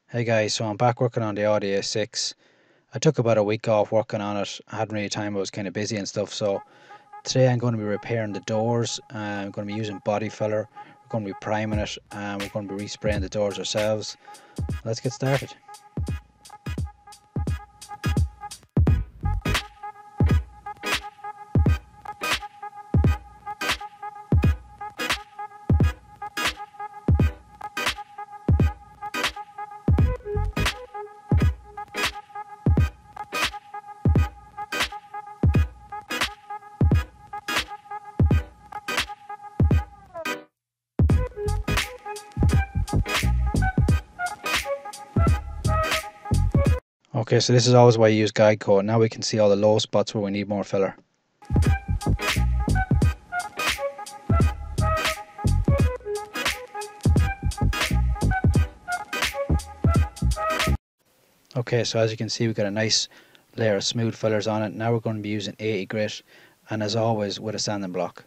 Hey guys, so I'm back working on the Audi A6. I took about a week off working on it. I hadn't really time, I was kind of busy and stuff. So today I'm going to be repairing the doors. I'm going to be using body filler. We're going to be priming it and we're going to be respraying the doors ourselves. Let's get started. Okay, so this is always why you use guide coat. Now we can see all the low spots where we need more filler. Okay, so as you can see, we've got a nice layer of smooth fillers on it. Now we're going to be using 80 grit, and as always with a sanding block.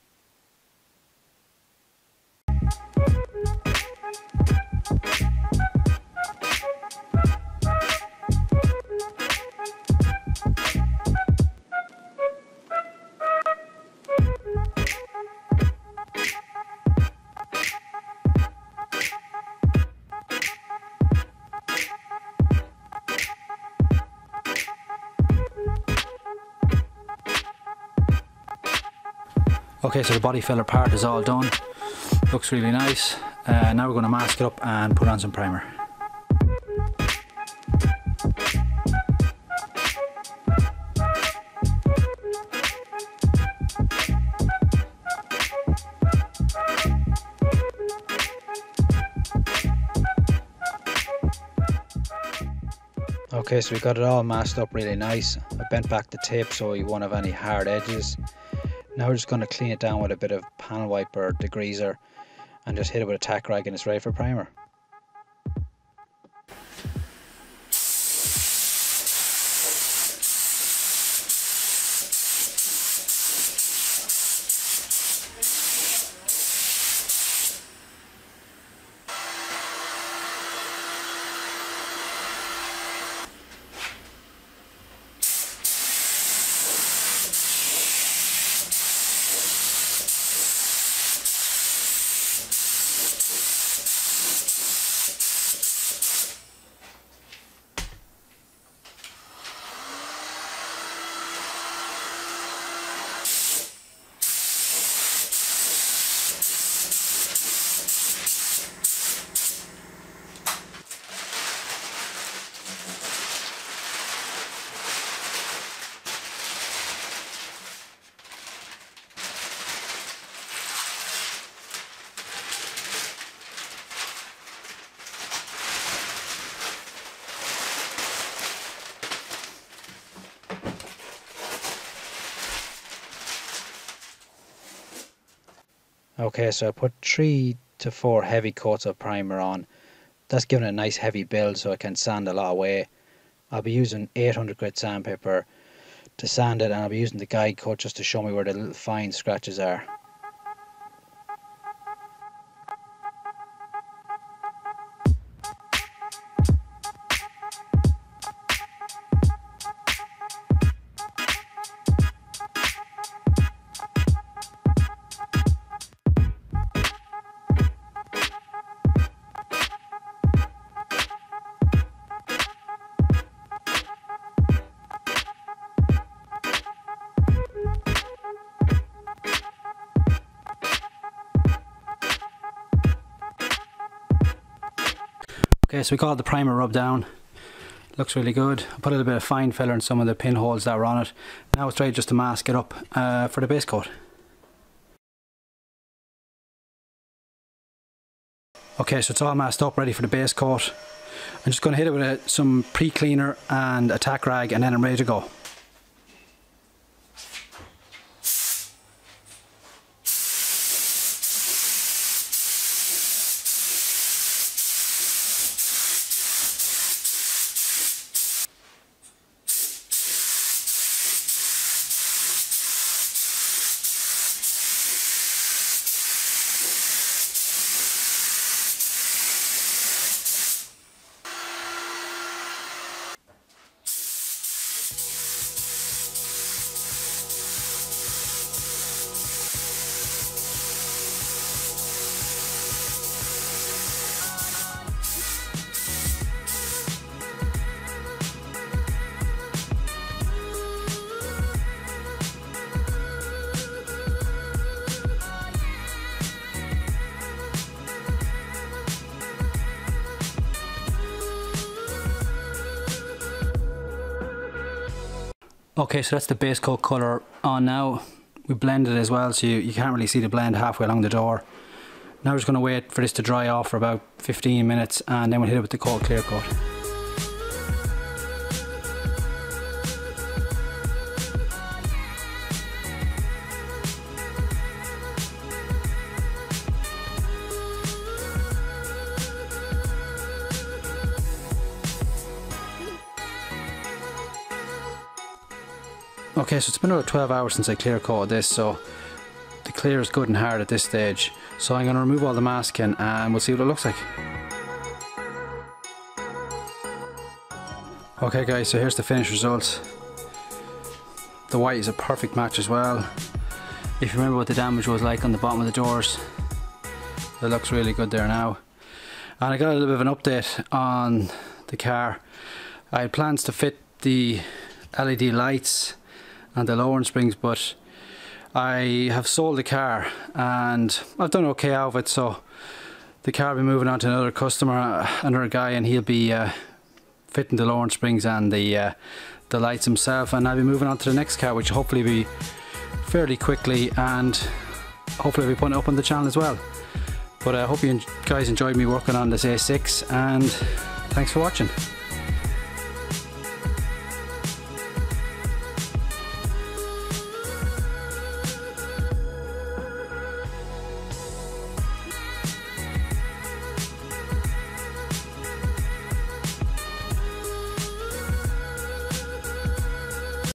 Okay, so the body filler part is all done. Looks really nice. Now we're going to mask it up and put on some primer. Okay, so we got it all masked up really nice. I bent back the tape so you won't have any hard edges. Now we're just going to clean it down with a bit of panel wiper degreaser and just hit it with a tack rag and it's ready for primer. Okay, so I put 3 to 4 heavy coats of primer on. That's giving it a nice heavy build so I can sand a lot away. I'll be using 800 grit sandpaper to sand it, and I'll be using the guide coat just to show me where the little fine scratches are. Okay, so we got the primer rubbed down. Looks really good. I put a little bit of fine filler in some of the pinholes that were on it. Now it's ready just to mask it up for the base coat. Okay, so it's all masked up, ready for the base coat. I'm just going to hit it with some pre-cleaner and a tack rag, and then I'm ready to go. Okay, so that's the base coat colour on now. We blended it as well, so you can't really see the blend halfway along the door. Now we're just going to wait for this to dry off for about 15 minutes and then we'll hit it with the cold clear coat. Okay, so it's been about 12 hours since I clear coated this, so the clear is good and hard at this stage. So I'm going to remove all the masking and we'll see what it looks like. Okay guys, so here's the finished result. The white is a perfect match as well. If you remember what the damage was like on the bottom of the doors, it looks really good there now. And I got a little bit of an update on the car. I had plans to fit the LED lights and the lowering springs, but I have sold the car and I've done okay out of it, so the car will be moving on to another customer, another guy, and he'll be fitting the lowering springs and the lights himself, and I'll be moving on to the next car, which hopefully will be fairly quickly, and hopefully I'll be putting it up on the channel as well. But I hope you guys enjoyed me working on this A6, and thanks for watching.